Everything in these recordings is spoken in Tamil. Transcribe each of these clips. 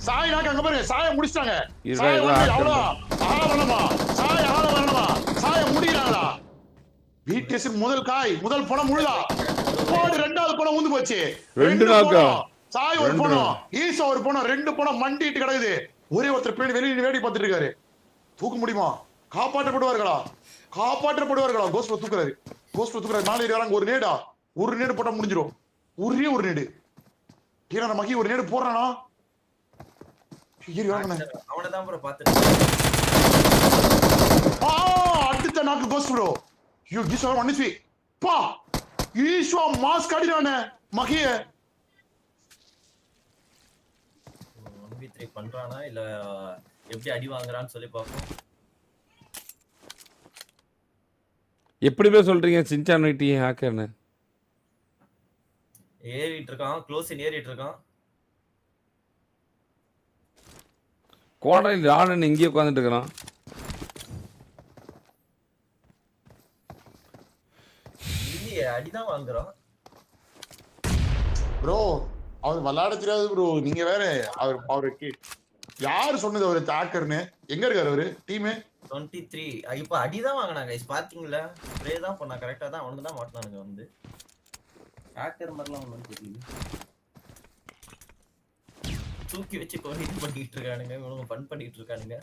சாய் நாக்கு அங்க பாருங்க. சாய முடிச்சிட்டாங்க. இதுதான் சாய இதுதான் வந்து ஆட்கள். அவ்வளோ ஆள வரணுமா? சாய ஆள வரணுமா? சாய முடிக்கிறாங்களா? பிடிஎஸ் முதல் காய் முதல் பணம் முழுதா போடு. ரெண்டாவது பணம் ஊந்து போச்சு. ரெண்டு நாக்கா சாய் ஒரு பணம், ஈசா ஒரு பணம், 2 பணம் மண்டிட்டு கிடக்குது. ஒரே ஒருத்தர் பேர் வெளியே வேடி பார்த்துட்டு இருக்காரு. தூக்க முடியுமா? காப்பாற்றப்படுவார்களா? காப்பாற்றப்படுவார்களா? கோஸ்ட் தூக்குறாரு. கோஸ்ட் தூக்குறாரு. மேலே ஏறாங்க. ஒரு நேடு போட்டா முடிஞ்சிடும். ஒரே ஒரு நேடு. கீழே மகி ஒரு நேடு போடுறானா? அவனதான் ப்ரோ பாத்துட்டு. அடுத்த நாக்கு கோஸ்ட் ப்ரோ. ஐயோ ஈஸ்வா மன்னிச்சு பா. ஈஸ்வா மாஸ்க் அடிறானே மகிய. 1v3 பண்றானா இல்ல எப்படி அடி வாங்குறான்னு சொல்லி பாப்போம். எப்படி போய் சொல்றீங்க சின்சான் ஐடி ஹேக்கர்னு? ஏறிட்டு இருக்கான். க்ளோஸ் இன் ஏறிட்டு இருக்கான். கோடையில் ராணன் இங்கேயே உட்காந்துட்டு இருக்கிறான். இல்லையே அடிதான் வாங்குறான் ப்ரோ. அவர் விளையாட தெரியாது ப்ரோ. நீங்க வேற. அவருக்கு யாரு சொன்னது அவரு ஹேக்கர்னு? எங்க இருக்காரு அவரு? டீம் 23. இப்ப அடிதான் வாங்கினாங்க கைஸ். பாத்தீங்களா? ஸ்ப்ரே தான் பண்ணா. கரெக்டா தான் அவனுக்கு தான் மாட்டனானுங்க வந்து. ஹேக்கர் மாதிரிலாம் ஒண்ணும் தெரியல. தூக்கி வச்சு கோஹிட் பண்ணிட்டு இருக்கானுங்க. இவனுங்க ஃபன் பண்ணிட்டு இருக்கானுங்க.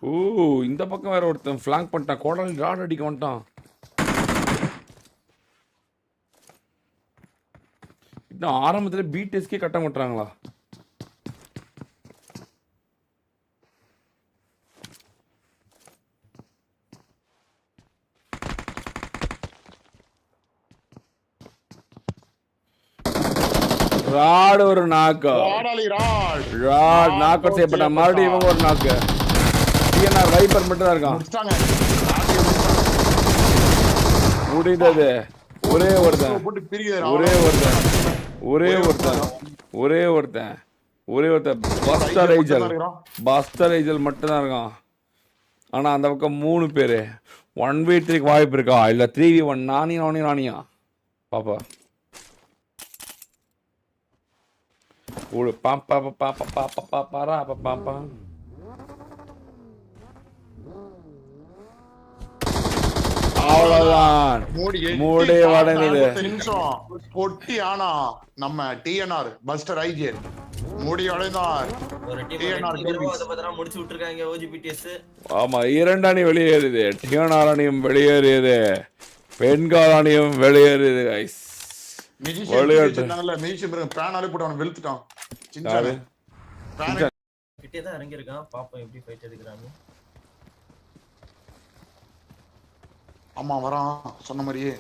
ஓ இந்த பக்கம் வேற ஒருத்தன் ஃபிளாங்க் பண்ணிட்டான். கோடையில் ராட் அடிக்க வந்துட்டான். இன்னும் ஆரம்பத்துல பிடிஎஸ்கே கட்ட மாட்டாங்களா? ராட் ஒரு நாக்கு. ராட் நாக் அவுட் செய்யப்பட்ட. மறுபடியும் இவங்க ஒரு நாக்கு. டிஎன்ஆர் வைப்பர் மட்டும் தான் இருக்கான். முடிந்தது. ஒரே ஒருத்தன் பஸ்டர் ஏஞ்சல் மட்டும் தான் இருக்கான். ஆனா அந்த பக்கம் 3 பேரு. 1v3 வாய்ப்பு இருக்கா இல்ல 3v1? நானியா பாப்பா. அவ்வளவுதான். மூடி வடங்குது. பொட்டி ஆனா நம்ம டிஎன்ஆர் பஸ்டர் ஐஜே மூடி வடைந்தார். ஒரு டீம் அத பத்திரமா முடிச்சு விட்டுருக்காங்க ஓஜிபிடிஎஸ். ஆமா 2 அணி வெளியேறுது. டிஎன்ஆர் அணியும் வெளியேறியது. பெண்கால் அணியும் வெளியேறியது கைஸ். கிட்டே தான் இறங்கி இருக்கான். பாப்போம் எப்படி ஃபைட் எடுக்கறாங்க. அம்மா வரான் சொன்ன மாதிரியே.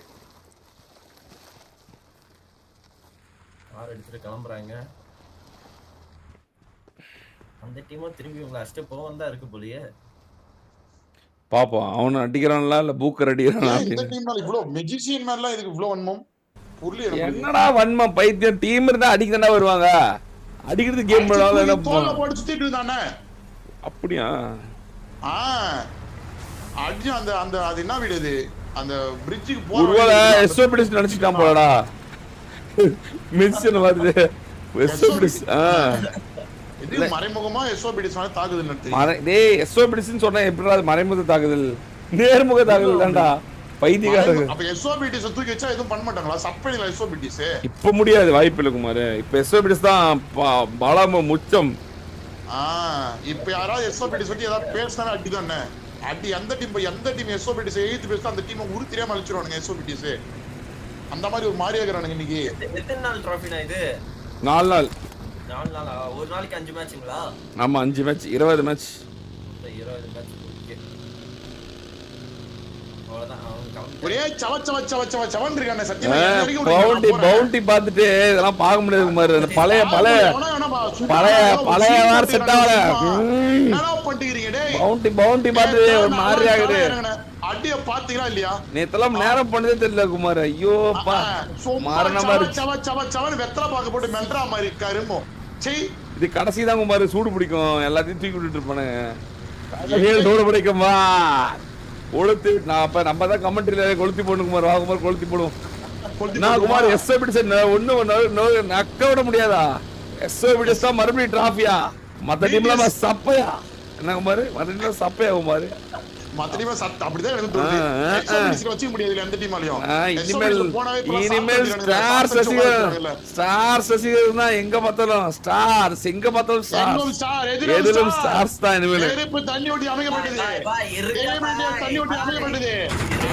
ஆர் எடுத்துட்டு கிளம்புறாங்க. அந்த டீமும் திரும்பி உங்களை அடிச்சுட்டு போவன் தான் இருக்கு போலயே. பாப்போம் அவன் அடிக்கிறான்ல இல்ல பூக்கர் அடிக்கிறானா? இந்த டீம்னால இவ்ளோ மெஜிஷியன் மேல இதுக்கு இவ்ளோ வன்மம் புரியல. என்னடா வன்மம் பைத்தியம்? டீம் இருந்தா அடிக்கதானே வருவாங்க. அடிக்கிறது கேம் விளையாடல. என்ன தோல்ல போட்டு சுத்திட்டு இருந்தானே. அப்படியா? அடி அந்த அந்த அது என்ன வீடு அது? அந்த பிரிட்ஜுக்கு போற ஒருவேளை எஸ்ஓபிடிஸ் நினைச்சிட்டான் போலடா. மிஷன் வருது எஸ்ஓபிடிஸ். இது மறைமுகமா எஸ்ஓபிடிஸ் மேல தாக்குதல் நடத்தி. டேய் எஸ்ஓபிடிஸ்னு சொன்னா எப்படிடா அது மறைமுக தாக்குதல்? நேர்முக தாக்குதல் தான்டா பைத்தியக்காரங்க. அப்ப எஸ்ஓபிடிஸ் தூக்கி வச்சா எதுவும் பண்ண மாட்டாங்களா? சப்பனில எஸ்ஓபிடிஸ் இப்ப முடியாது. வாய்ப்பு இல்ல குமார். இப்ப எஸ்ஓபிடிஸ் தான் பலம முச்சம். இப்ப யாராவது எஸ்ஓபிடிஸ் பத்தி ஏதாவது பேசினா அடிதானே. அடி எந்த டீம் எஸ்ஓபிடிஸ் எய்த்து பேச அந்த டீமை உரு தெரியாம அழிச்சிருவானுங்க எஸ்ஓபிடிஸ். அந்த மாதிரி ஒரு மாறியா இருக்கிறானுங்க இன்னைக்கு. எத்தனை நாள் ட்ராஃபினா இது? 4 நாள். 4 நாளா? ஒரு நாளைக்கு 5 மேட்ச்ங்களா? ஆமா 5 மேட்ச் 20 மேட்ச். 20 மேட்ச். ஓகே. அவ்வளவுதான். ஒரே சவன் இருக்கானே சத்தியமா. பவுண்டி பார்த்துட்டு இதெல்லாம் பார்க்க முடியாது குமார். அந்த பழைய வார் செட் ஆகல. என்னடா பண்ணிக்கிறீங்க டேய்? பவுண்டி பார்த்து ஒரு மாதிரி ஆகுது. அடிய பாத்தீங்களா இல்லையா? நேத்தெல்லாம் நேரம் பண்ணதே தெரியல குமார். ஐயோ பா மாரணமா இருக்கு. சவன் வெத்தல பாக்க போட்டு மெல்றா மாதிரி கருமோ. செய் இது கடைசி தான் குமார். சூடு பிடிக்கும். எல்லாத்தையும் தூக்கி விட்டுட்டு இருப்பானுங்க. சூடு பிடிக்குமா? கொளுத்தி நான் அப்ப நம்ம தான் கமெண்ட்ரியில கொளுத்தி போடணும் குமார். வா குமார் கொளுத்தி போடுவோம். நான் குமார் எஸ்ஓபிடிஸ் ஒண்ணு நக்க விட முடியாதா? எஸ்ஓபிடிஎஸ் தான் மறுபடியும் டிராஃபியா மத்த டீம்ல சப்பையா என்ன குமார் மத்த டீம்ல சப்பையா குமார் மத்தடிமா சத்த அப்படிதான் எனக்கு தோணுது எக்ஸாம்பிள்ஸ்ல வச்சுக்க முடியாது எந்த டீமாலயும் இனிமேல் ஸ்டார் சசிகர்னா எங்க பார்த்தாலும் ஸ்டார்ஸ் எங்க பார்த்தாலும் ஸ்டார் எதிலும் ஸ்டார்ஸ் தான் இனிமேல் நெருப்பு தண்ணி ஊத்தி அமைக்கப்பட்டது தண்ணி ஊத்தி அமைக்கப்பட்டது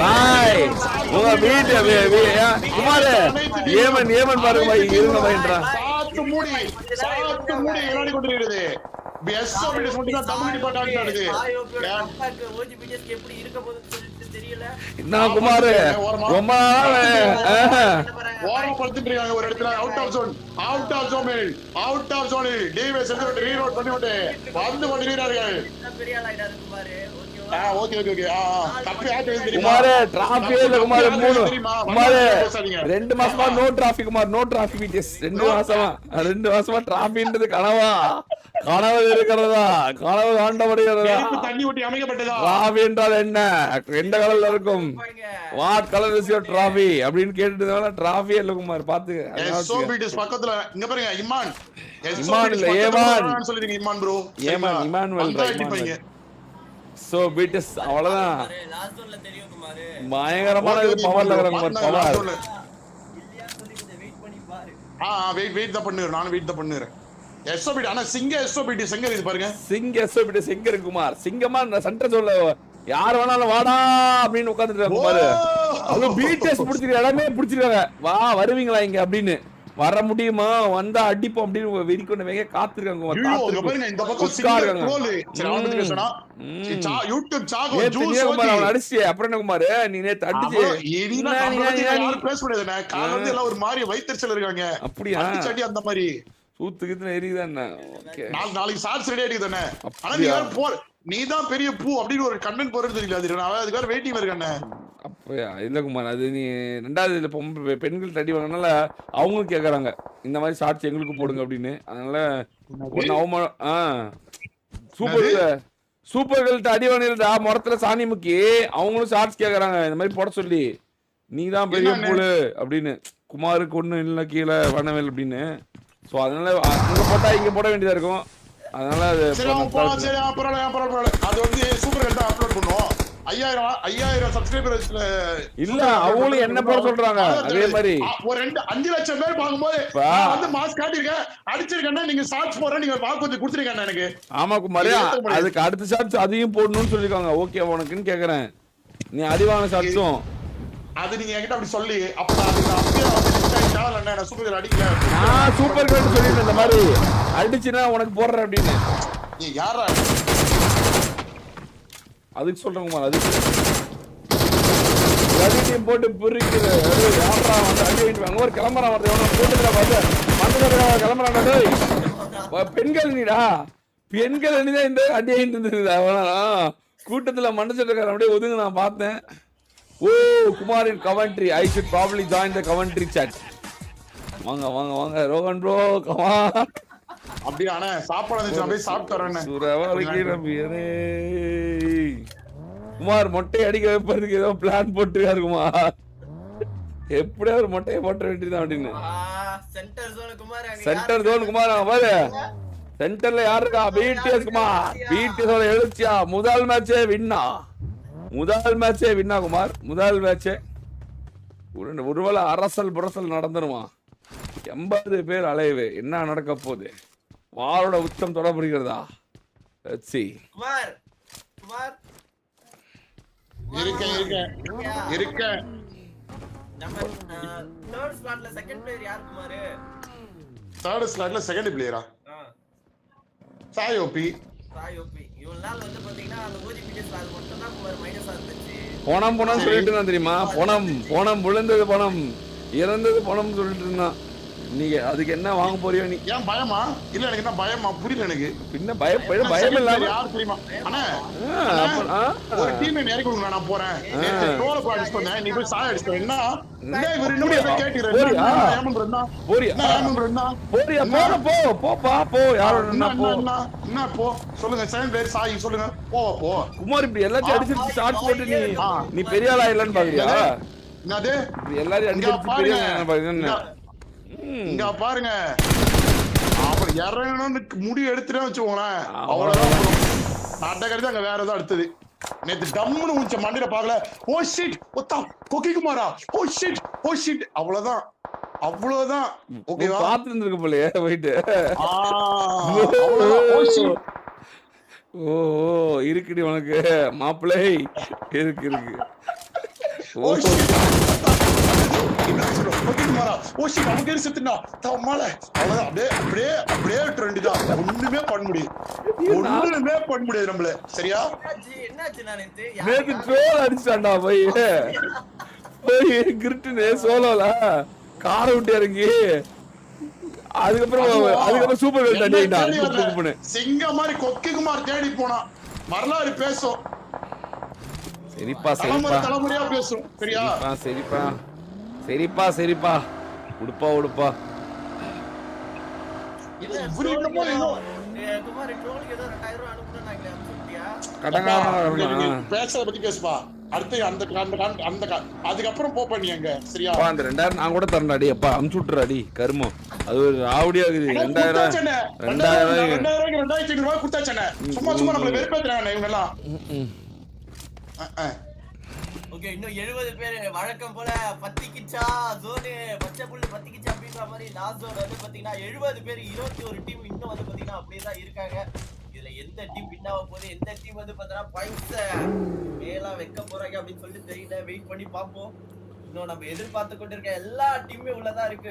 பாய் உங்க வீட்டு குமார் ஏமன் பாருங்க பாய் இருங்க பாய்ன்றா சாத்து மூடி விளையாடி கொண்டிருக்கிறது எஸ்ஓபிடிஎஸ் மட்டும் தான் தமிழ் டிபார்ட்மெண்ட் ஆடுது ஓஜிபிடிஎஸ்க்கு எப்படி இருக்க போகுதுன்னு சொல்லிட்டு தெரியல என்ன குமார் ரொம்ப ஓரப்படுத்திட்டு இருக்காங்க ஒரு இடத்துல அவுட் ஆஃப் ஜோன் டிவைஸ் எடுத்து ரீலோட் பண்ணி விட்டு வந்து கொண்டிருக்கிறார்கள் பெரிய ஆள் ஆயிடாரு குமார் ஓகே தப்பி ஆட்டு குமார் டிராஃபிக் இல்ல குமார் 3 குமார் 2 மாசமா no traffic Kumar no traffic பிடிஎஸ் 2 மாசமா டிராஃபிக்ன்றது கனவு இருக்கிறதா கனவு காண்டப்படுகிறதா தண்ணி ஊத்தி அமைக்கப்பட்டதா டிராஃபி என்றால் என்ன எந்த கலர்ல இருக்கும் what colour is your trophy அப்படின்னு கேட்டுட்டதால டிராஃபி இல்ல குமார் பாத்து எஸ்ஓபிடிஎஸ் பக்கத்துல இங்க பாருங்க இமான் இல்ல ஏமான் சொல்லுங்க இமான் ப்ரோ இமானுவேல் சோ பிடிஎஸ் அவ்வளவுதான் லாஸ்ட் ஒன்ல தெரியும் குமார் பயங்கரமான பவர்ல இருக்கறாங்க பவர் இல்லையா சொல்லி வெயிட் பண்ணி பாரு வெயிட் தான் பண்ணுறேன் நானும் வெயிட் தான் பண்ணுறேன் எஸ்ஓபிடி ஆனா சிங்க எஸ்ஓபிடி செங்க இது பாருங்க சிங்க எஸ்ஓபிடி செங்க இருக்கு குமார் சிங்கமா சென்டர் சொல்ல யார் வேணாலும் வாடா அப்படின்னு உட்கார்ந்துட்டு குமார் அது பிடிஎஸ் பிடிச்சிருக்க இடமே பிடிச்சிருக்காங்க வா வருவீங்களா இங்க அப்படின்னு வர முடியுமா வந்தா அடிப்போம் அப்படின்னு வெறிக்கொண்டு வேக காத்திருக்காங்க இந்த பக்கம் சிங்க ட்ரோல் சரி அவன் பத்தி பேசனா யூடியூப் சாகோ ஜூஸ் அவன் அடிச்சு அப்புறம் என்ன குமார் நீ நேத்து அடிச்சு யாரும் பேச முடியாதுண்ணே கால வந்து எல்லாம் ஒரு மாதிரி வைத்தறிச்சல் இருக்காங்க அப்படியா அடி அந்த மாதிரி சூத்துக்கு எரியுதானே நாளைக்கு ஷார்ட்ஸ் ரெடி ஆகிடுதானே ஆனா நீ வேற போ நீதான் பெரிய பூ அப்படின்னு ஒரு கண்டென்ட் போறது தெரியல அது அதுக்காக வெயிட்டிங்ல இருக்கானே அப்படியா இல்ல குமார் அது நீ ரெண்டாவது இதுல பெண்கள் தடி வாங்கினால அவங்களும் கேக்குறாங்க இந்த மாதிரி ஷார்ட்ஸ் எங்களுக்கு போடுங்க அப்படின்னு அதனால ஒன்னு அவமானம் சூப்பர்கள்ட்ட அடி வாங்கிருந்தா முறத்துல சாணி முக்கி அவங்களும் ஷார்ட்ஸ் கேக்குறாங்க இந்த மாதிரி போட சொல்லி நீ தான் பெரிய பூலு அப்படின்னு குமாருக்கு ஒண்ணு இல்ல கீழே வனவேல் அப்படின்னு சோ அதனால அங்க போட்டா இங்க போட வேண்டியதா இருக்கும் அதனால அது அது வந்து சூப்பர்கள் தான் அப்லோட் பண்ணுவோம் 5000 சப்ஸ்கிரைபர்ஸ்ல இல்ல அவங்களும் என்ன போட சொல்றாங்க அதே மாதிரி ஒரு 5 லட்சம் பேர் பாக்கும்போது வந்து மாஸ் காட்டிருக்கேன் அடிச்சிருக்கேன்னா நீங்க ஷார்ட்ஸ் போற நீங்க வாக்கு கொஞ்சம் கொடுத்துருக்கேன் எனக்கு ஆமா குமார் அதுக்கு அடுத்த ஷார்ட்ஸ் அதையும் போடணும்னு சொல்லிருக்காங்க ஓகே உனக்குன்னு கேக்குறேன் நீ அடிவான ஷார்ட்ஸும் அது நீங்க என்கிட்ட அப்படி சொல்லி அப்ப அப்படியே சேனல் என்ன சூப்பர் அடிக்கல நான் சூப்பர் கேட் சொல்லிட்டேன் இந்த மாதிரி அடிச்சினா உனக்கு போடுறேன் அப்படின்னு நீ யாரா அதுக்கு சொல்றேன் குமார் அதுக்கு ரவிடியம் போட்டு புரிக்குது யாரா வந்து அடி வாங்கிட்டு ஒரு கிளம்புறான் வருது எவனோ போட்டுக்கிற பார்த்து கிளம்புறான் பெண்கள் நீடா பெண்கள் அணிதான் இந்த அடி வாங்கிட்டு இருந்தது அவனா கூட்டத்துல மண்டச்சிட்டு அப்படியே ஒதுங்க நான் பார்த்தேன் ஓ Kumar in commentary I should probably join the commentary chat வாங்க ரோகன் ப்ரோ கமான் அப்படியே அண்ணே சாப்பாடு வந்துச்சு நான் போய் சாப்பிட்டு வரேன் சுரவலிக்கிறே குமார் மொட்டை அடிக்க வைப்பதுக்கு ஏதோ பிளான் போட்டுருக்காரு குமார் எப்படியா ஒரு மொட்டையை போட்ட வேண்டியதான் அப்படின்னு சென்டர் ஜோன் குமார் பாரு சென்டர்ல யாரு இருக்கா பிடிஎஸ் குமார் பிடிஎஸ் எழுச்சியா முதல் மேட்சே வின்னா குமார் முதல் மேட்சே ஒருவேளை அரசல் புரசல் நடந்துருமா 80 பேர் அலைவு என்ன நடக்க போகுது வாரோட உச்சம் தொடப்படுகிறதா இருக்கேன் தேர்ட் ஸ்லாட்ல செகண்ட் பிளேயரா சாயோபி போனம் சொல்லிட்டு இருந்தான் தெரியுமா போனம் விழுந்தது பணம் இறந்தது பணம் சொல்லிட்டு இருந்தான் நீங்க அதுக்கு என்ன வாங்க போறியோ நீ ஏன் பயமா இல்ல எனக்கு என்ன பயமா புரியல எனக்கு பின்ன பயம் இல்லாம யார் தெரியுமா அண்ணா ஒரு டீம் நேரே கொடுங்க நான் போறேன் ட்ரோல போய் அடிச்சு வந்தேன் நீ போய் சாய் அடிச்சு என்ன இவர் இன்னும் கேட்டிரேன் ஏமன்றா போறியா போ யாரோட என்ன போ சொல்லுங்க செகண்ட் பிளேயர் சாய் சொல்லுங்க போ குமார் இப்படி எல்லாத்தையும் அடிச்சு ஸ்டார்ட் போட்டு நீ பெரிய ஆளா இல்லன்னு பாக்குறியா என்னது எல்லாரும் அடிச்சு பெரிய ஆளா பாக்குறீங்க இங்க பாருங்க அப்ப இறங்கணும்னு முடி எடுத்துட்டே வச்சுக்கோங்களேன் அவ்வளவுதான் நாட்டகரிதான் அங்க வேற ஏதாவது அடுத்தது நேத்து டம்முன்னு உச்ச மண்டியில பாக்கல ஓ ஷிட் ஒத்தா கொக்கிக்குமாரா ஓ ஷிட் அவ்வளவுதான் ஓகேவா பாத்து இருந்திருக்கு போலயே போயிட்டு ஓ இருக்குடி உனக்கு மாப்பிள்ளை இருக்கு ஓ ஷிட் நமக்கு எது செத்துனா தம்மால அவ்வளவுதான் அப்படியே ட்ரெண்ட் தான் ஒண்ணுமே பண்ண முடியாது நம்மள சரியா நேத்து ட்ரோல் அடிச்சான்டா போய் கிரிட்டுனே சோலோல காரை விட்டு இறங்கி அதுக்கப்புறம் சூப்பர் வெல் தண்டி சிங்க மாதிரி கொக்கிக்குமார் தேடி போனா வரலாறு பேசும் சரிப்பா தலைமுறையா பேசும் சரிப்பா உடுப்பா பேசுறத பத்தி பேசுப்பா அடுத்து அதுக்கப்புறம் போப்பா நீ அங்க சரியா அந்த 2000 நான் கூட தரேன்டாடி அப்பா அமுச்சு விட்டுறாடி கருமம் அது ஒரு ஆவடியா இருக்குது 2000 ரூபாய் கொடுத்தாச்சே சும்மா நம்மள வெறுப்பேத்துறாங்க இவங்க எல்லாம் ஓகே இன்னும் 70 பேர் வழக்கம் போல பத்திக்கிச்சா ஜோனு பச்சை புல்லு பத்திக்கிச்சா அப்படின்ற மாதிரி லாஸ்ட் ஜோன் வந்து பாத்தீங்கன்னா 70 பேர் 21 டீம் இன்னும் வந்து பாத்தீங்கன்னா அப்படியே தான் இருக்காங்க. இதுல எந்த டீம் வின் ஆக போகுது எந்த டீம் வந்து பாத்தீங்கன்னா பாயிண்ட்ஸ் மேல வைக்க போறாங்க அப்படின்னு சொல்லிட்டு தெரியல. வெயிட் பண்ணி பாப்போம். இன்னும் நம்ம எதிர்பார்த்து கொண்டிருக்க எல்லா டீமுமே உள்ளதா இருக்கு.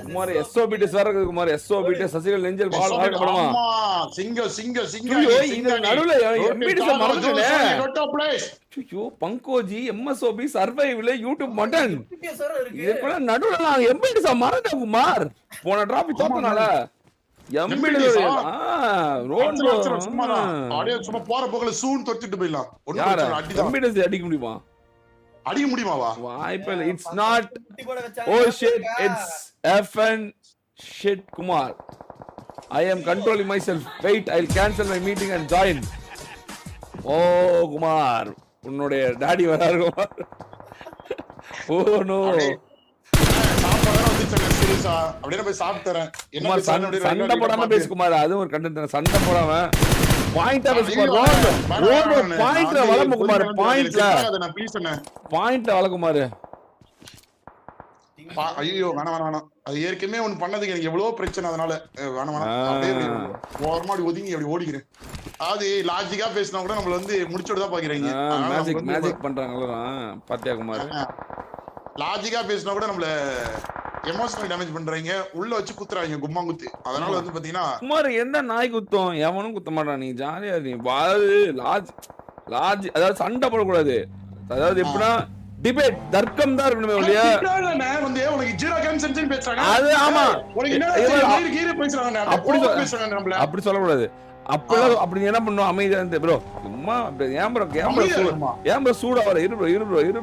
குமார் எஸ்ஓபிடி சார் இருக்கு. குமார் எஸ்ஓபிடி சசிகல் நெஞ்சல் பால் ஆடப்படுமா சிங்க இந்த நடுவுல எம்பிடி சார் மறந்துட்டே ஐயோ பங்கோஜி எம்எஸ்ஓபி சர்வைவ்ல யூடியூப் மட்டன் இதுக்குள்ள நடுவுல நான் எம்பிடி சார் மறந்தேன் குமார் போன டிராபி தோத்தனால எம்பிடி ரோட் சும்மா போற போகல சூன் தொத்திட்டு போயிடலாம். எம்பிடி அடிக்க முடியுமா? அடிக்க முடியுமாவா? வாய்ப்பு இல்ல. It's not oh shit it's FN shit Kumar. I am controlling myself. Wait, I'll cancel my meeting and join. ஓ குமார் உன்னுடைய டாடி வராரு குமார். ஓ நோ அப்படியே போய் சாப்பிட்டுறேன். சண்டை போடாம பேசு குமார். அது ஒரு கண்டென்ட். சண்டை போடாம பாயிண்டா பேசு குமார். ரோட் பாயிண்ட்ல வளம் குமார். பாயிண்ட்ல வள குமார். ஐயோ வேணாம் அது ஏற்கனவே ஒண்ணு பண்ணதுக்கு எனக்கு எவ்வளவு பிரச்சனை. அதனால வேணாம் ஓரமாடி ஒதுங்கி அப்படி ஓடிக்கிறேன். அது லாஜிக்கா பேசினா கூட நம்மள வந்து முடிச்சுட்டு தான் பாக்குறீங்க. மேஜிக் பண்றாங்களா பாத்தியா குமார்? லாஜிக்கா பேசினா கூட நம்மள எமோஷனல் டேமேஜ் பண்றீங்க. உள்ள வச்சு குத்துறாங்க கும்மா குத்து. அதனால வந்து பாத்தீங்கன்னா குமார் எந்த நாய் குத்தும் எவனும் குத்த மாட்டான். நீ ஜாலியா நீ லாஜ் அதாவது சண்டை போடக்கூடாது. அதாவது எப்படின்னா டிபேட் தர்க்கம் தான் இருக்கணுமே ஒழிய வந்து உனக்கு ஜீரோ கேன்சன் பேசுறாங்க. அது ஆமா அப்படி சொல்லக்கூடாது. அப்படி என்ன பண்ணுவோம் அமைதியா இருந்து ப்ரோ சும்மா ஏன் ப்ரோ சூடா வர இரு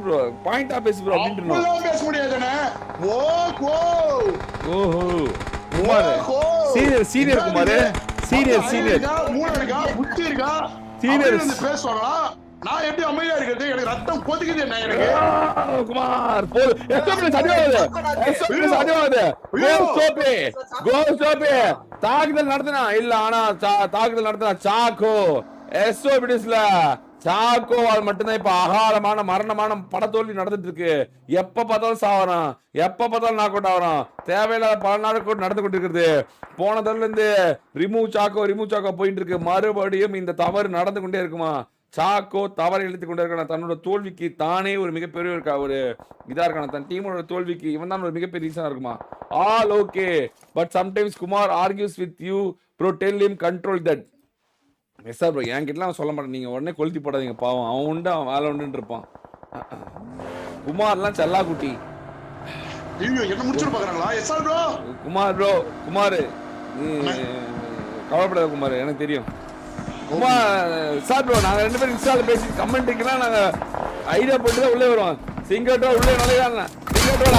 ப்ரோ பாயிண்டா பேசு ப்ரோ அப்படின்னு பேச முடியாதுண்ணே. ஓஹோ குமார் சீனியர் குமார் சீனியர் புத்தி இருக்கா சீனியர் பேசுவாங்களா? நான் எப்படி அமைதியா இருக்கிறது? எனக்கு ரத்தம் கொதிக்குது என்ன எனக்கு குமார் போடு தாக்குதல் நடத்தினா இல்ல ஆனா தாக்குதல் நடத்தினா சாக்கோ எஸ்ஓபிடிஸ்ல சாக்கோவால் மட்டும்தான் இப்ப அகாரமான மரணமான படத்தோல்வி நடந்துட்டு இருக்கு. எப்ப பார்த்தாலும் சாவறான், எப்ப பார்த்தாலும் நாக் அவுட் ஆகிறான். தேவையில்லாத பல நாட்கள் நடந்து கொண்டிருக்கிறது. போன தடவை இருந்து ரிமூவ் சாக்கோ போயிட்டு இருக்கு. மறுபடியும் இந்த தவறு நடந்து கொண்டே இருக்குமா? சாக்கோ தவறை இழுத்து கொண்டே இருக்கான. தன்னோட தோல்விக்கு தானே ஒரு மிகப்பெரிய ஒரு இதா இருக்கான. தன் டீமோட தோல்விக்கு இவன் தான் ஒரு மிகப்பெரிய ரீசனா இருக்குமா? All okay but sometimes Kumar argues with you bro tell him control that. Yes sir bro என்கிட்டலாம் சொல்ல மாட்டேன். நீங்க உடனே கொளுத்தி போடாதீங்க. பாவம் அவன் உண்டு அவன் வேலை உண்டுன்னு இருப்பான். குமார்லாம் செல்லா குட்டி. குமார் கவலைப்படாத குமார் எனக்கு தெரியும். சார் ப்ரோ நாங்க 2 பேரும் இன்ஸ்டால பேசி கமெண்ட்டுக்குலாம் நாங்க ஐடியா போட்டு தான் உள்ளே வருவோம். சிங்கட்டோ உள்ளே நுழையாங்க. சிங்கட்டோட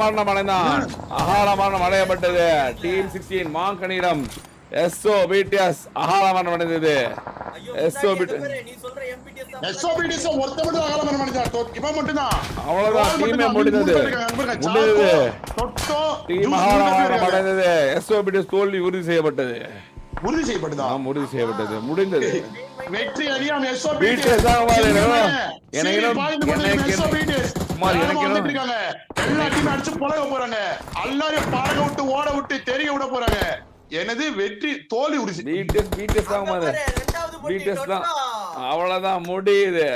மரணம் அடைந்தான். மரணம் அடையப்பட்டது. டீம் 16 மாங்கனிடம் எஸ்ஓ பிடிஎஸ் அகாலமரணம் அடைந்தது. ஐயோ எஸ்ஓ முன்னாடி பிடி அந்த பேரு, நீ சொல்ற MPTS தான் எஸ்ஓபிடிஸ் ஒருத்த மட்டும் அகலமரம் பண்ணிட்டான். இவன் மட்டும்தான். அவ்வளவுதான். டீமே முடிந்தது. டீம் அகாலமரணம் அடைந்தது. எஸ்ஓ பிடிஎஸ் தோல்வி உறுதி செய்யப்பட்டது. உறுதி செய்யப்பட்டதா? உறுதி செய்யப்பட்டது. முடிந்தது. வெற்றி அறியாம பிடிஎஸ் தான் வாரு. எனக்கு எல்லா டீம் அடிச்சு பழக போறாங்க. எல்லாரையும் பழக விட்டு ஓட விட்டு தெரிய விட போறாங்க. எனது வெற்றி தோல்வி உறுதி. பிடிஎஸ் தான் வாரு. இரண்டாவது போட்டி பிடிஎஸ் தான். தொட்டா. அவ்வளவுதான் முடியுது.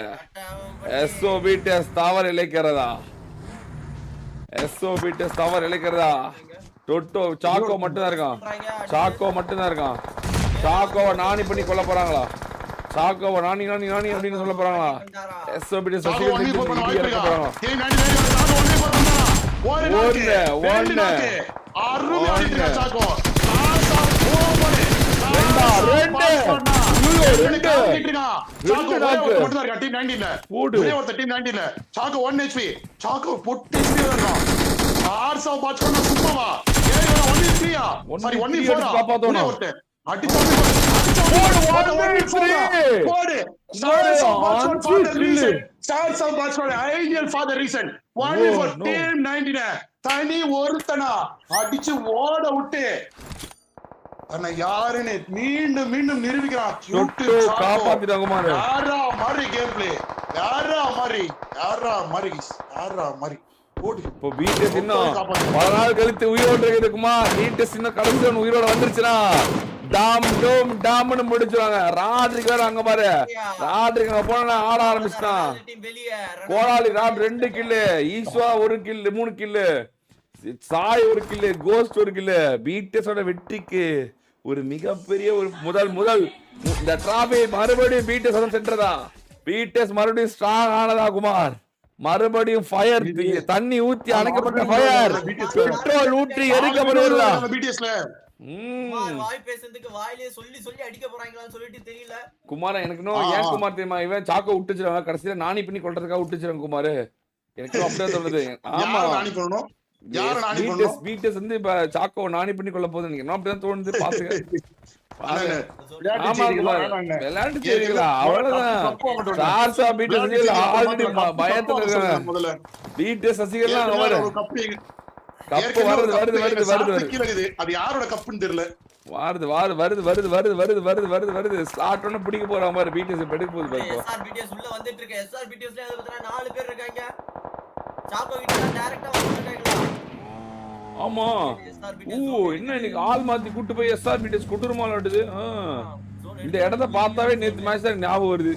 எஸ்ஓ பிடிஎஸ் தவறு இழைக்கிறதா? எஸ்ஓ பிடிஎஸ் தவறு இழைக்கிறதா? டொட்டோ சாக்கோ மட்டும் தான் இருக்கான். சாக்கோ மட்டும் தான் இருக்கான். சாக்கோவை நாணி பண்ணி கொல்ல போறாங்களா? சாக்கோவை நாணி அப்படின்னு சொல்ல போறாங்களா? எஸ்ஓபிடி சசிகலா போறாங்களா? தனி ஒருத்தனா அடிச்சு ஓட விட்டு யாருன்னு மீண்டும் மீண்டும் நிரூபிக்கிறான். யாரா மாதிரி கேம் பிளே, யாரா மாதிரி இப்போ பிடிஎஸ் இன்னும் பல நாள் கழித்து உயிரோடு இருக்குமா? பிடிஎஸ் இன்னும் கடைசி உயிரோட வந்துருச்சுன்னா டாம்னு முடிச்சுவாங்க. ராட்ரிக் வேற அங்க பாரு. ராட்ரிக் அங்க போனா ஆட ஆரம்பிச்சுட்டான். கோடாலி ராட் 2 கில்லு, ஈஸ்வா 1 கில்லு, 3 கில்லு, சாய் 1 கில்லு, கோஸ்ட் 1 கில்லு. பிடிஎஸோட வெற்றிக்கு ஒரு மிகப்பெரிய ஒரு முதல் இந்த டிராபி மறுபடியும் பிடிஎஸ் சென்டர் தான். பிடிஎஸ் மறுபடியும் ஸ்ட்ராங் ஆனதா குமார்? மறுபடியும் ஃபயர், தண்ணி ஊத்தி அணைக்கப்பட்ட ஃபயர், பெட்ரோல் ஊற்றி எரிக்கப்படுகிறதா? வாய் பேசுறதுக்கு வாயிலே சொல்லி அடிக்க போறாங்களான்னு சொல்லிட்டு தெரியல. குமார் எனக்கு ஏன் குமார் தெரியுமா? இவன் சாக்கோ விட்டுச்சிருவாங்க, கடைசியில நாணி பண்ணி கொள்றதுக்காக விட்டுச்சிருவாங்க குமார். எனக்கு அப்படியே தோணுது. ஆமா, பிடிஎஸ் வந்து இப்ப சாக்கோ நாணி பண்ணி கொள்ள போகுது. எனக்கு அப்படிதான் தோணுது. பாத்துக்க. ஆமா குமார், விளையாட்டு செய்வீங்களா? அவ்வளவுதான். ஆல்ரெடி பயத்துல இருக்காங்க. பிடிஎஸ் சசிகலா கப்பு வருது. அது யாரோட கப்புன்னு தெரியல. வருது. ஸ்லாட் ஒண்ணு பிடிக்க போறாங்க பாரு. பிடிஎஸ் எடுக்க போகுது பாரு. எஸ்ஆர் பிடிஎஸ் உள்ள வந்துட்டு இருக்கு. எஸ்ஆர் பிடிஎஸ்ல 4 பேர் இருக்காங்க. சாக்கோ கிட்ட டைரக்டா வந்துட்டாங்களா? ஆமா. என்ன இன்னைக்கு ஆள் மாத்தி கூட்டு போய் எஸ்ஆர் பிடிஎஸ் குட்டுருமால ஆடுது. இந்த இடத்த பார்த்தாவே நேத்து மேட்ச் தான் ஞாபகம் வருது.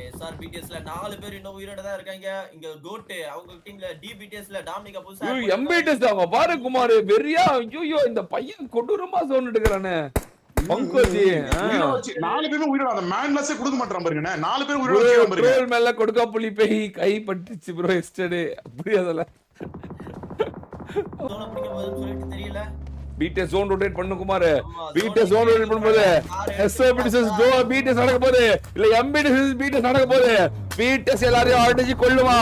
எஸ்ஆர் பிடிஎஸ்ல 4 பேர் இன்னும் உயிரோட தான் இருக்காங்க. இங்க கோட் அவங்க டீம்ல டி பிடிஎஸ்ல டாமினிகா புதுசா எம்பிடிஎஸ் அவங்க பாரு குமார். வெறியா ஐயோ இந்த பையன் கொடூரமா சவுண்ட் எடுக்கறானே. பங்கோஜி 4 பேரும் உயிரோட அந்த மேன்லெஸ்ஸே கொடுக்க மாட்டறான் பாருங்க. 4 பேர் உயிரோட வச்சிருக்கான் பாருங்க. ட்ரோல் மேல கொடுக்க புலி பேய் கை பட்டுச்சு ப்ரோ எஸ்டர்டே. அப்படி அதல தோன பிடிக்க போதுன்னு சொல்லிட்டு தெரியல. பிடிஎஸ் ஜோன் ரொட்டேட் பண்ணு குமார். பிடிஎஸ் ஜோன் ரொட்டேட் பண்ணும்போது எஸ்ஓபிடிஎஸ் பிடிஎஸ் நடக்க போகுது, இல்ல எம்பிடிஎஸ் பிடிஎஸ் நடக்க போகுது. பிடிஎஸ் எல்லாரையும் அடிச்சு கொள்ளுமா?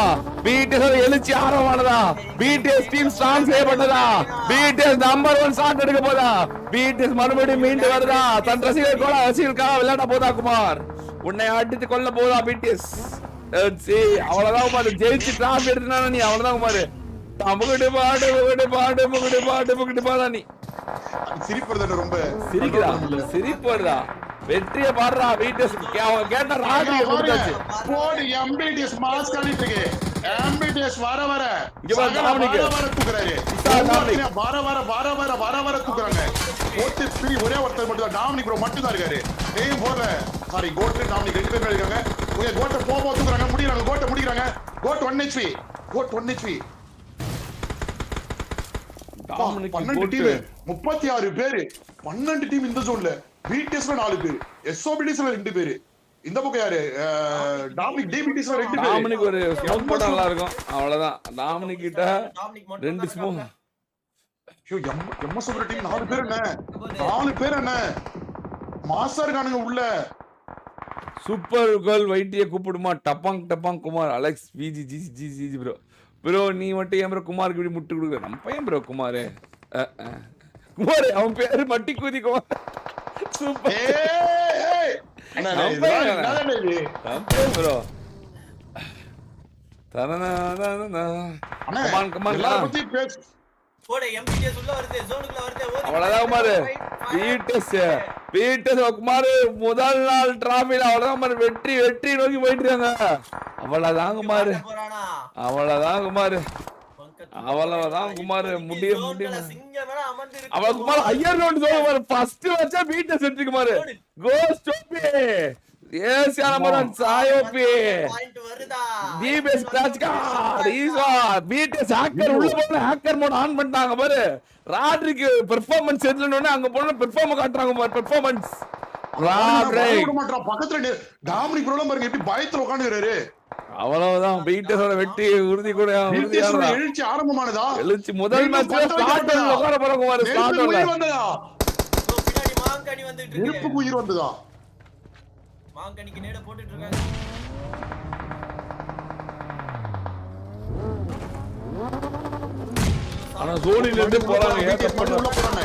பிடிஎஸ் எழுச்சி ஆரம்பமானதா? பிடிஎஸ் டீம் ஸ்ட்ராங் செய்யப்பட்டதா? பிடிஎஸ் நம்பர் 1 ஷாட் எடுக்க போதா? பிடிஎஸ் மறுபடியும் மீண்டு வருதா? தன் ரசிகர்களுக்காக விளையாட போதா குமார்? உன்னை அடித்து கொள்ள போதா பிடிஎஸ்? அவ்வளவுதான் குமார். ஜெயிச்சு டிராஃபி எடுத்துனா நீ அவ்வளவுதான் குமார். சிரிப்பா வெற்றிய பாடுறா. பிடிஎஸ் கேட்ட ராஜி கொடுத்தாச்சு. போடு எம்பிடிஎஸ் மாஸ் காணிட்டு இருக்கு. எம்பிடிஎஸ் வர இங்க வர தூக்குறாரு. வர தூக்குறாங்க. ஓட்டு பிடி ஒரே ஒருத்தர் மட்டும் தான். டாமினிக் ப்ரோ மட்டும் தான் இருக்காரு. டேய் போற சாரி கோட் டாமினிக் 2 பேர் இருக்காங்க. ஓகே கோட்ட தூக்குறாங்க. முடிறாங்க. கோட்ட முடிறாங்க. கோட் 1 HP. கோட் 1 HP. 12 டீம் 36 பேர். 12 டீம் இந்த ஜோன்ல. பிடிஎஸ்ல 4 பேர், எஸ்ஓபிடிஸ்ல 2 பேர். இந்த பக்கம் யாரு? டாமினிக் டிபிடிஸ்ல 2 பேர். டாமினிக் ஒரு ஸ்மோக் போட்டா நல்லா இருக்கும். அவ்வளவுதான். டாமினிக் கிட்ட 2 ஸ்மோக். ஐயோ எம்எஸ் ஓவர் டீம் 4 பேர் என்ன? 4 பேர் என்ன? மாஸ்டர் இருக்கானுங்க உள்ள. சூப்பர் கேர்ள் வைட்டிய கூப்பிடுமா? டப்பாங் Kumar Alex Viji ji bro. Bro நீ மட்டும் ஏன் ப்ரோ குமாருக்கு இப்படி முட்டு கொடுக்குற? நம்ம பையன் ப்ரோ குமார். குமார் அவன் பேரு மட்டி குதி குமார். சூப்பர் ஏய் அண்ணா என்னடா இது ப்ரோ. தரனா அண்ணா கமான் எல்லாரும் பத்தி பேசு போடு எம்பிடிஎஸ் உள்ள வருது ஜோனுக்குள்ள வருது அவ்வளவுதான் குமார். பீட்டஸ் குமார் முதல் நாள் டிராபில அவ்வளவுதான் குமார். வெற்றி நோக்கி போயிட்டு இருக்காங்க. அவ்வளவுதான் குமார். போறானா அவ்வளவுதான் குமார். அவ்வளவுதான் குமார். முடிய சிங்கமேல அமர்ந்திருக்கு அவ குமார் ஐயர் ரவுண்ட் குமார். ஃபர்ஸ்ட் வச்சா பீட்டஸ் வெற்றி குமார். கோஸ் டோபி எஸ் யாரமரன் சாயோபி பாயிண்ட் வருதா தி பெஸ்ட் கிராச் கார்டு ஈஸா பீட்டஸ் ஹேக்கர் உள்ள போன ஹேக்கர் மோட் ஆன் பண்ணிட்டாங்க பாரு. ராட்ரிக்கு பெர்ஃபார்மன்ஸ் எதுலனே அங்க போன பெர்ஃபார்ம் காட்றாங்க பாரு. பெர்ஃபார்மன்ஸ் ராட்ரிக் பக்கத்துல டாமினிக் ப்ரோலாம் பாருங்க எப்படி பயத்துல உட்கார்ந்துறாரு. அவ்வளவுதான். பீட்டஸோட வெற்றி உறுதி கூட உறுதியானதா எழுச்சி ஆரம்பமானதா. எழுச்சி முதல் மேட்ச்ல ஸ்டார்ட் உட்கார போறாங்க பாரு. ஸ்டார்ட் வந்ததா பின்னாடி மாங்கனி வந்துட்டு இருக்கு. நெருப்பு உயிர் வந்ததா. மாங்கனிக்கு நேட போட்டுட்டு இருக்காங்க. ஆனா ஜோனில இருந்து போறாங்க. ஏத்த உள்ள போறாங்க.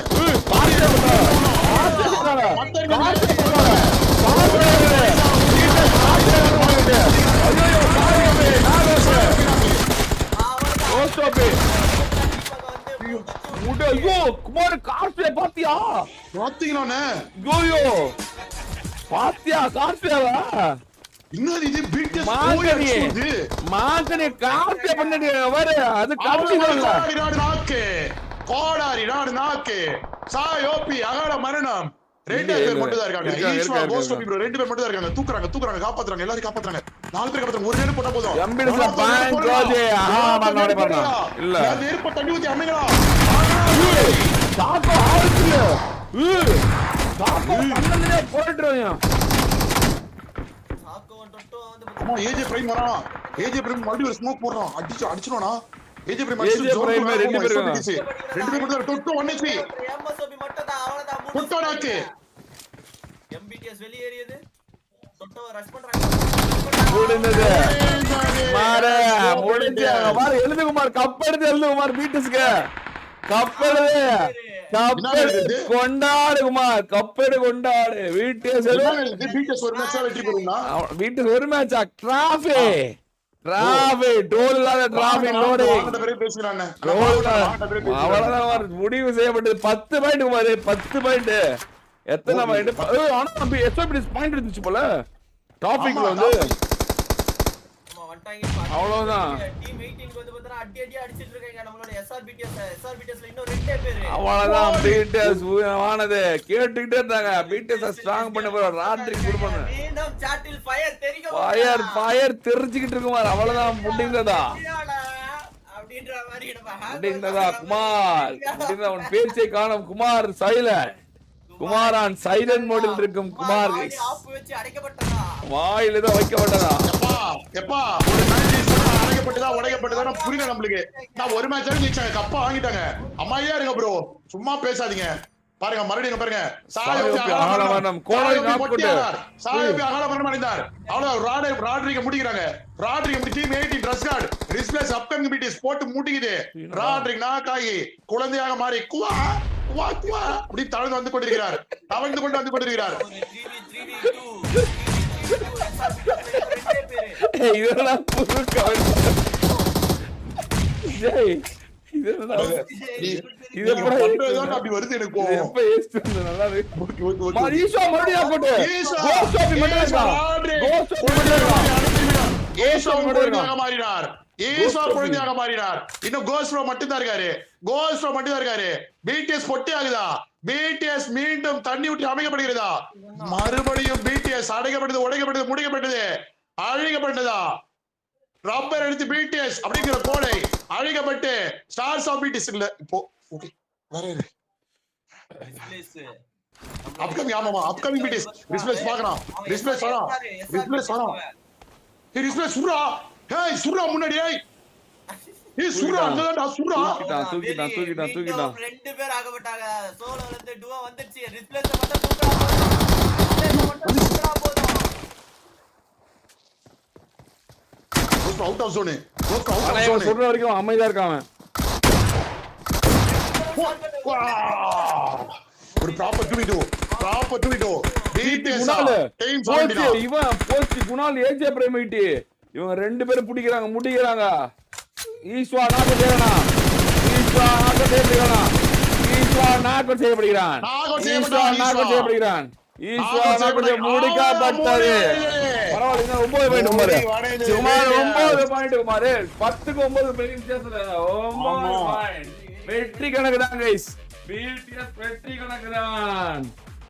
குமார் கார்த்தியா பாத்தியா பாத்தீங்களானே கோயோ பாத்தியா கார்த்தியாவா இன்னது இது பிடிஎஸ் மாங்கனி கார்த்தியா பண்ணி வர அது கார்த்தியா கோடாரி நாக்கு சாயோபி அகால மரணம். ரெண்டு பேர் மட்டும் தான் இருக்காங்க. ஈஸ்வா கோஸ்ட் ஆஃப் ப்ரோ ரெண்டு பேர் மட்டும் தான் இருக்காங்க. தூக்குறாங்க காப்பாத்துறாங்க. எல்லாரும் காப்பாத்துறாங்க. 4 பேர் காப்பாத்துறாங்க. ஒரு நேரம் போட்டா போதும். எம்பிடிஸ்ல பாயிண்ட் ரோஜே நானே பண்ணா இல்ல நெருப்பு தண்ணி ஊத்தி அம்மைங்களா தாக்கோ ஆவுல தாக்கோ கண்ணனே போடுறோம். சாக்கோ டொட்டோ வந்து அம்மா ஏஜே பிரைம் வரான். ஏஜே பிரைம் மறுபடியும் ஒரு ஸ்மோக் போடுறான். அடிச்சுனோனா ஏஜே பிரைம் ரெண்டு பேர் மட்டும் தான். டொட்டோ 1 HP எம்எஸ்ஓபி மட்டும் தான். அவ்வளவுதான் டொட்டோ நாக்கு. எம்பிடிஎஸ் வெளியேறியது. டொட்டோ ரஷ் பண்றாங்க. முடிந்தது மாரே முடிஞ்சு மாரே எழுது குமார். கப் எடுத்து எழுது குமார். பீட்டஸ்க்கு கப் எடுத்து கொண்டாடு குமார். கப் எடுத்து கொண்டாடு. பீட்டஸ் ஒரு மேட்சா வெற்றி பெறும்னா பீட்டஸ் ஒரு மேட்சா டிராஃபி டோல் இல்லாத டிராஃபி லோடிங் பேசுறானே அவ்வளவுதான் முடிவு செய்யப்பட்டது. 10 பாயிண்ட் குமார். 10 பாயிண்ட் எத்தனை பாயிண்ட் ஆனா நம்ம எஸ்ஓபி பாயிண்ட் இருந்துச்சு போல டாபிக்ல வந்து. ஆமா வந்துட்டாங்க. அவ்வளவுதான். டீம் 18 க்கு வந்து பார்த்தா அடி அடிச்சிட்டு இருக்காங்க நம்மளோட எஸ்ஆர்பிடிஎஸ்ல இன்னும் 2 பேர். அவ்வளவுதான். பீட்டஸ் வானது கேட்டுக்கிட்டே இருந்தாங்க. பீட்டஸ் ஸ்ட்ராங் பண்ண போற ராட்ரிக் குடுப்பாங்க. மீண்டும் சாட்டில் ஃபயர் ஃபயர் தெரிஞ்சிக்கிட்டு இருக்குமார். அவ்வளவுதான் முடிந்ததா அப்படின்ற மாதிரி முடிந்ததா குமார். முடிந்த உன் பேச்சை காணும் குமார். சைலண்ட் குமாரான் சைலண்ட் மோடில் இருக்கும் குமார். ஆப் வச்சு அடைக்கப்பட்டதா வாயில ஏதோ வைக்கப்பட்டதா எப்பா ஒரு மேட்ச் அடைக்கப்பட்டதா உடைக்கப்பட்டதா புரியல நம்மளுக்கு. நான் ஒரு மேட்ச் ஜெயிச்சாங்க. கப்பா வாங்கிட்டாங்க. அம்மாயா இருங்க ப்ரோ சும்மா பேசாதீங்க. பாருங்க மறுபடியும் பாருங்க. சாயோபி அகாலமரணம் கோலை நாக் கொண்டு சாயோபி அகாலமரணம் அடைந்தார். அவ்வளவு ராட்ரிக முடிக்கிறாங்க. ராட்ரிக முடி டீம் 18 ட்ரெஸ் கார்டு ரிஸ்ப்ளேஸ் அப்கமிங் பிடிஸ் போட்டு மூட்டிக்குது. ராட்ரிக் நாக்காகி குழந்தையாக மாறி குவா குவா குவா அப்படி தவழ்ந்து வந்து கொண்டிருக்கிறார். இதெல்லாம் புது கவலை. இது பண்றதுதான் அப்படி வருது எனக்கு. எப்ப ஏஸ்ட் வந்து நல்லா இருக்கு. மாரிஷா மறுபடியும் போட்டு கோஸ்ட் மட்டும் இருக்கா. குழந்தையாக மாறினார். இன்னும் கோஸ்ட் மட்டும் தான் இருக்காரு. பிடிஎஸ் பொட்டி ஆகுதா. பிடிஎஸ் மீண்டும் தண்ணி ஊற்றி அமைக்கப்படுகிறதா. மறுபடியும் பிடிஎஸ் அடைக்கப்பட்டது உடைக்கப்பட்டது முடிக்கப்பட்டது அழிக்கப்பட்டதா. ரப்பர் எடுத்து பிடிஎஸ் அப்படிங்கிற கோடை அழிக்கப்பட்டு ஸ்டார்ஸ் ஆஃப் பிடிஎஸ் இல்ல இப்போ ஓகே வேற அப்கமிங் ஆமாமா அப்கமிங் பிடிஎஸ் ரிஸ்ப்ளேஸ் பார்க்கணும். ரிஸ்ப்ளேஸ் சுரா ஹேய் சுரா முன்னாடி சுரா அங்கடா சுரா தூக்கிட்டான். 2 பேர் ஆகப்பட்டாங்க. சோலோல இருந்து டுவோ வந்துச்சு. ரிஸ்ப்ளேஸ் மட்டும் தூக்குறா போதும். Out of zone. சொல்ற வரைக்கும் அமைதியா இருக்கான். ஒரு proper 2v2 proper 2v2 Kunal time போச்சு இவன் போச்சு குணால் ஏஜே பிரைமைட்டி இவங்க ரெண்டு பேரும் பிடிக்கிறாங்க முடிக்கிறாங்க ஈஸ்வா நாக்கு செய்யறானா ஈஸ்வா நாக்கு செய்யப்படுகிறான் ஈஸ்வா நாக்கு செய்யப்படுகிறான் ஈஸ்வா நாக்கு செய்யப்படுகிறான் ஈஸ்வா நாக்கு முடிக்கப்பட்டது பரவாயில்ல 9 பாயிண்ட் குமார் 9 பாயிண்ட் குமார் 10க்கு 9 பெரிய வித்தியாசம் 9 பாயிண்ட் வெற்றி கணக்கு தான் கைஸ் பிடிஎஸ் வெற்றி கணக்கு தான்